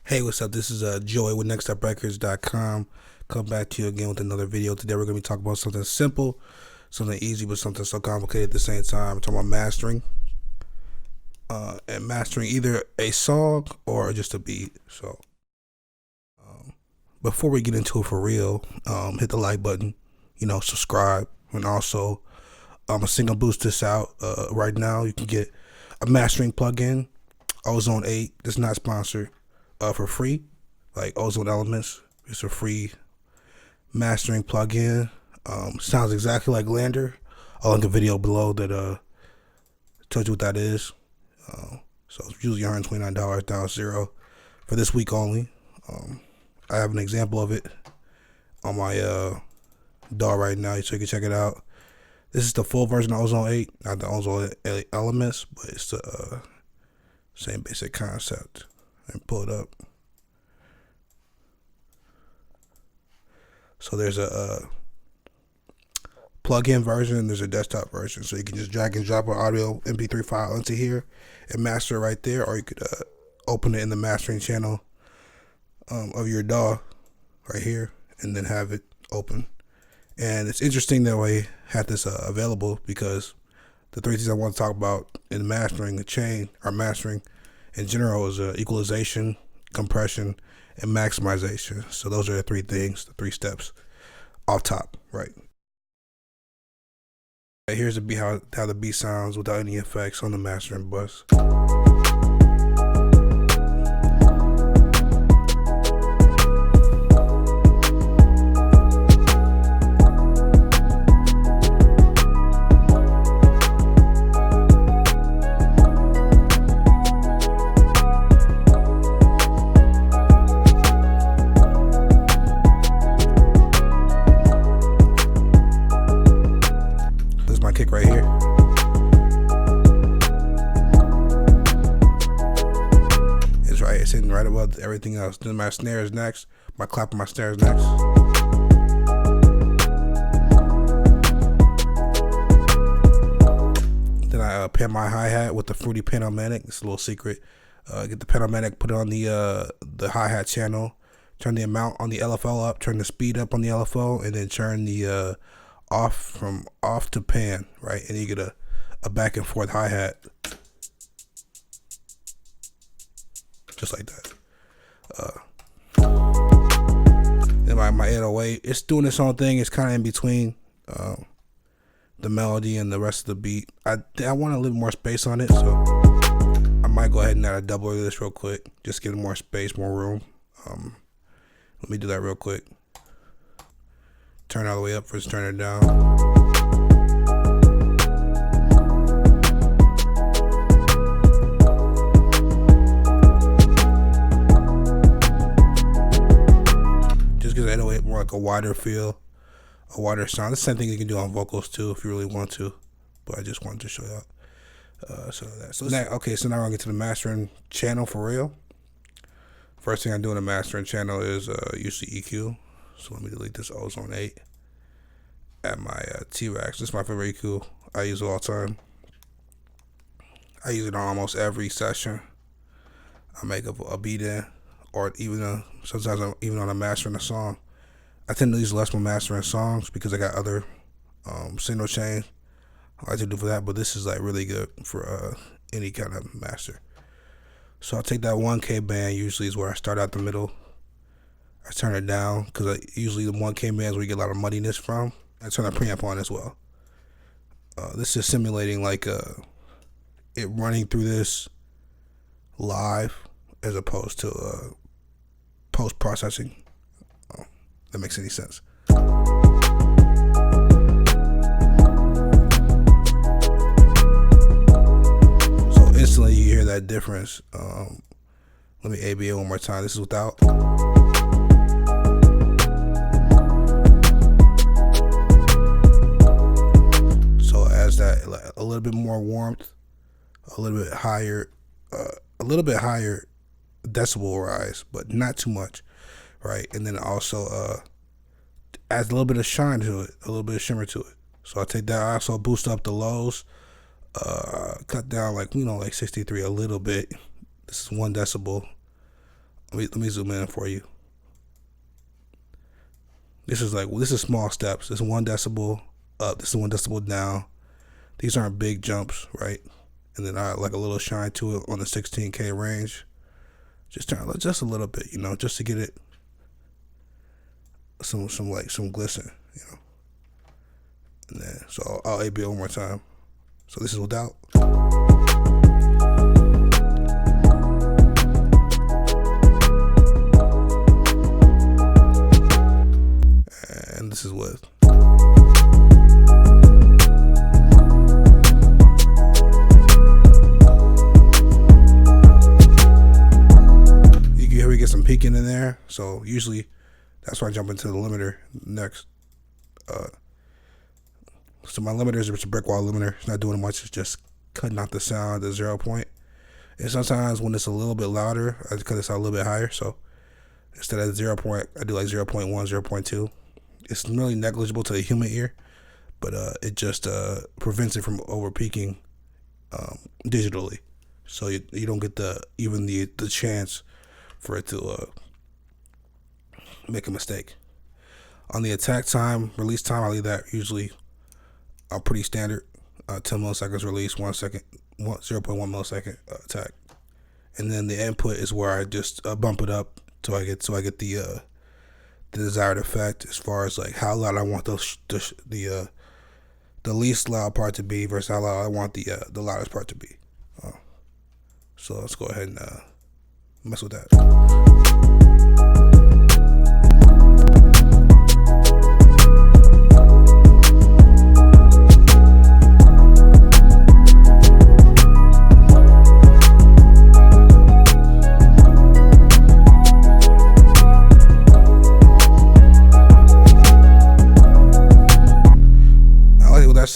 Hey, what's up? This is Joey with nextsteprecords.com. Come back to you again with another video. Today we're going to be talking about something simple, something easy, but something so complicated at the same time. We're talking about mastering. And mastering either a song or just a beat. So before we get into it for real, hit the like button, subscribe, and also I'm a single boost this out right now. You can get a mastering plugin, Ozone 8. It's not sponsored. For free, like Ozone Elements. It's a free mastering plugin. Sounds exactly like Lander. I'll link a video below that tells you what that is. So it's usually $129 down zero for this week only. I have an example of it on my DAW right now, so you can check it out. This is the full version of Ozone 8, not the Ozone Elements, but it's the same basic concept. And pull it up. So there's a plug-in version and there's a desktop version. So you can just drag and drop an audio MP3 file into here and master it right there, or you could open it in the mastering channel of your DAW right here and then have it open. And it's interesting that we had this available because the three things I want to talk about in mastering mastering in general is equalization, compression, and maximization. So those are the three things, the three steps off top, right? Here's the beat, how the beat sounds without any effects on the mastering bus. Kick right here. It's right, it's sitting right above everything else. Then my snare is next. My clap and my snare is next. Then I pan my hi-hat with the Fruity Panomatic. It's a little secret. Get the Panomatic, put it on the hi-hat channel. Turn the amount on the LFO up. Turn the speed up on the LFO, and then turn the from off to pan, right? And you get a back and forth hi-hat just like that. Then my 808, it's doing its own thing. It's kind of in between the melody and the rest of the beat. I want a little more space on it, so I might go ahead and add a double of this real quick, just give it more space, more room. Let me do that real quick. Turn all the way up versus turn it down. Just gives 808 more like a wider feel, a wider sound. The same thing you can do on vocals too if you really want to, but I just wanted to show you So now we're gonna get to the mastering channel for real. First thing I do in the mastering channel is use the EQ. So let me delete this Ozone 8. Add my T-Rex. This is my favorite EQ. I use it all the time. I use it on almost every session. I make a beat in, or even sometimes I'm even on a mastering a song. I tend to use less when mastering songs because I got other signal chains I like to do for that. But this is like really good for any kind of master. So I'll take that 1K band. Usually is where I start out the middle. I turn it down because usually the 1K bands where you get a lot of muddiness from. I turn the preamp on as well. This is simulating like it running through this live as opposed to post-processing. That makes any sense. So instantly you hear that difference. Let me A-B it one more time. This is without. That a little bit more warmth, a little bit higher decibel rise, but not too much, right? And then also adds a little bit of shine to it, a little bit of shimmer to it. So I take that. I also boost up the lows, cut down like 63 a little bit. This is 1 decibel. Let me zoom in for you. This is small steps. This is 1 decibel up. This is 1 decibel down. These aren't big jumps, right? And then I like a little shine to it on the 16K range. Just turn just a little bit, just to get it some glisten, And then so I'll A-B it one more time. So this is without. And this is with. You can hear we get some peaking in there. So usually that's why I jump into the limiter next. So my limiter is a Brickwall Limiter. It's not doing much. It's just cutting out the sound at 0 point. And sometimes when it's a little bit louder, I cut this out a little bit higher. So instead of 0 point, I do like 0.1, 0.2. It's really negligible to the human ear, but it just prevents it from over peaking digitally. So you don't get the chance for it to make a mistake. On the attack time, release time, I leave that usually pretty standard. 10 milliseconds release, 1 second, 0.1 millisecond attack. And then the input is where I just bump it up till I get the desired effect as far as like how loud I want the least loud part to be versus how loud I want the loudest part to be. So let's go ahead and mess with that.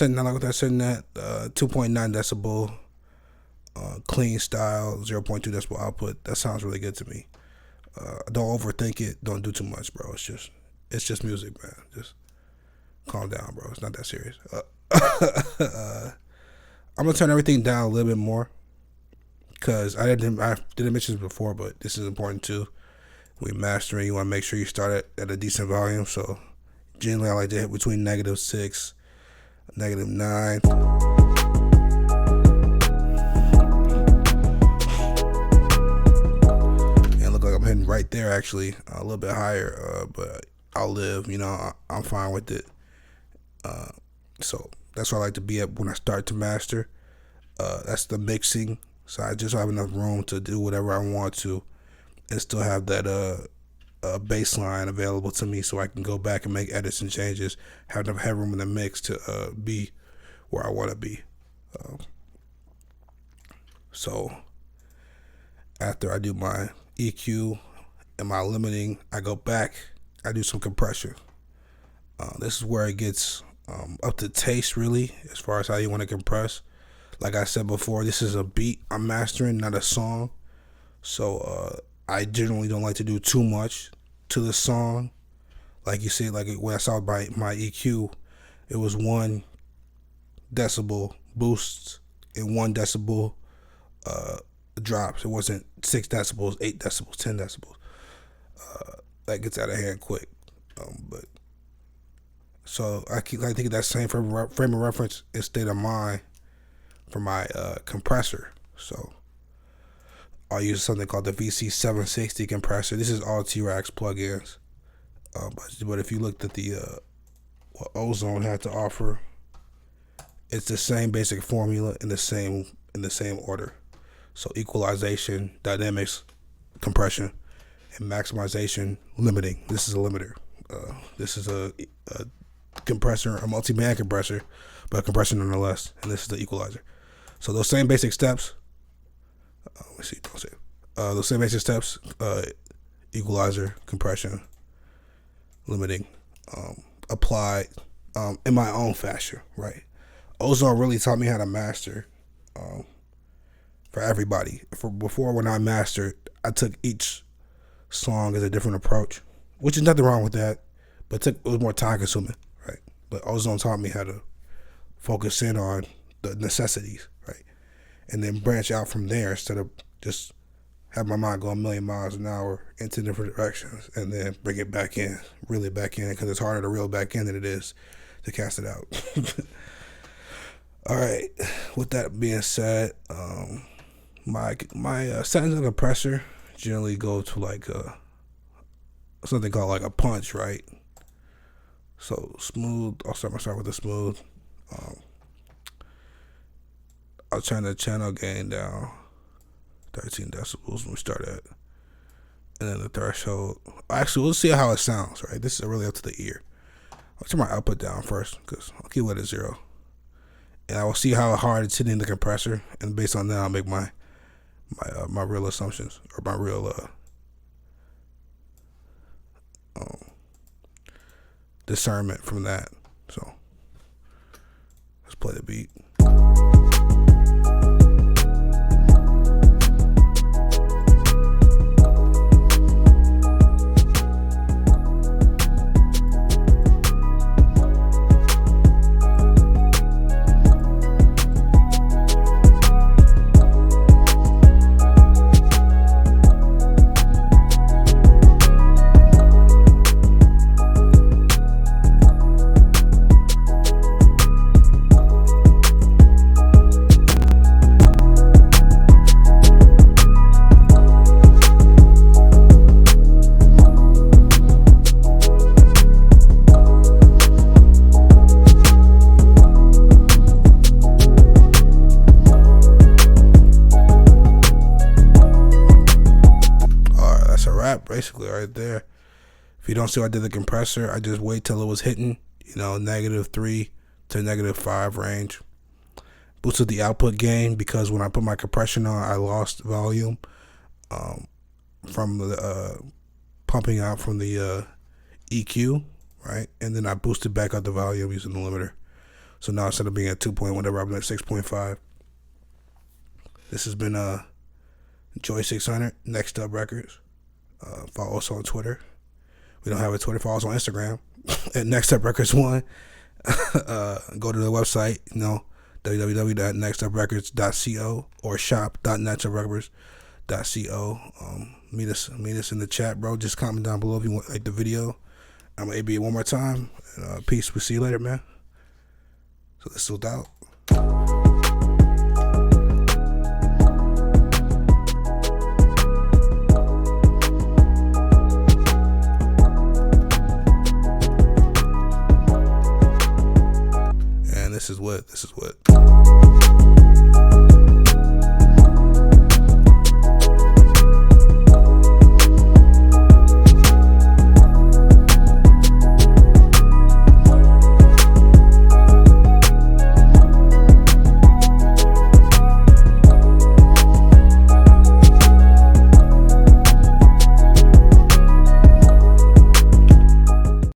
I like what that's sitting at 2.9 decibel, clean style, 0.2 decibel output. That sounds really good to me. Don't overthink it. Don't do too much, bro. It's just music, man. Just calm down, bro. It's not that serious. I'm gonna turn everything down a little bit more because I didn't mention this before, but this is important too. When mastering, you want to make sure you start at a decent volume. So generally, I like to hit between -6. -9. And look like I'm hitting right there actually, a little bit higher, but I'll live, I'm fine with it. So that's where I like to be at when I start to master. That's the mixing. So I just have enough room to do whatever I want to and still have that baseline available to me so I can go back and make edits and changes, have enough headroom in the mix to be where I want to be. So after I do my EQ and my limiting, I go back, I do some compression. This is where it gets up to taste really as far as how you want to compress. Like I said before, this is a beat I'm mastering, not a song. So I generally don't like to do too much to the song. Like you see, like when I saw my EQ, it was 1 decibel boosts and 1 decibel drops. It wasn't 6 decibels, 8 decibels, 10 decibels. That gets out of hand quick. But so I think that same frame of reference and state of mind for my compressor. So I'll use something called the VC-670 compressor. This is all T-Rex plugins. But if you looked at what Ozone had to offer, it's the same basic formula in the same order. So equalization, dynamics, compression, and maximization, limiting. This is a limiter. This is a compressor, a multi-band compressor, but a compressor nonetheless. And this is the equalizer. So those same basic steps. Those same basic steps: equalizer, compression, limiting, applied in my own fashion. Right. Ozone really taught me how to master for everybody. Before, when I mastered, I took each song as a different approach, which is nothing wrong with that, but it was more time consuming, right? But Ozone taught me how to focus in on the necessities, right? And then branch out from there instead of just have my mind go a million miles an hour into different directions, and then bring it back in, reel it back in, because it's harder to reel back in than it is to cast it out. All right. With that being said, my settings on the compressor generally go to like something called like a punch, right? So smooth. I'll start with the smooth. I'll turn the channel gain down 13 decibels when we start at, and then the threshold. Actually, we'll see how it sounds. Right, this is really up to the ear. I'll turn my output down first because I'll keep it at 0, and I will see how hard it's hitting the compressor, and based on that, I'll make my real assumptions, or my real discernment from that. So let's play the beat. Basically right there. If you don't see what I did the compressor, I just wait till it was hitting, -3 to -5 range. Boosted the output gain because when I put my compression on, I lost volume from the pumping out from the EQ, right? And then I boosted back up the volume using the limiter. So now instead of being at 2 point whatever, I'm at 6.5. This has been Joy 600, Next Up Records. Follow us on Twitter. We don't have a Twitter. Follow us on Instagram at Next Up Records 1. Go to the website, www.nextuprecords.co or shop.nextuprecords.co. Meet us in the chat, bro. Just comment down below if you want like the video. I'm gonna AB it one more time. And, peace. We'll see you later, man. So this is out. This is what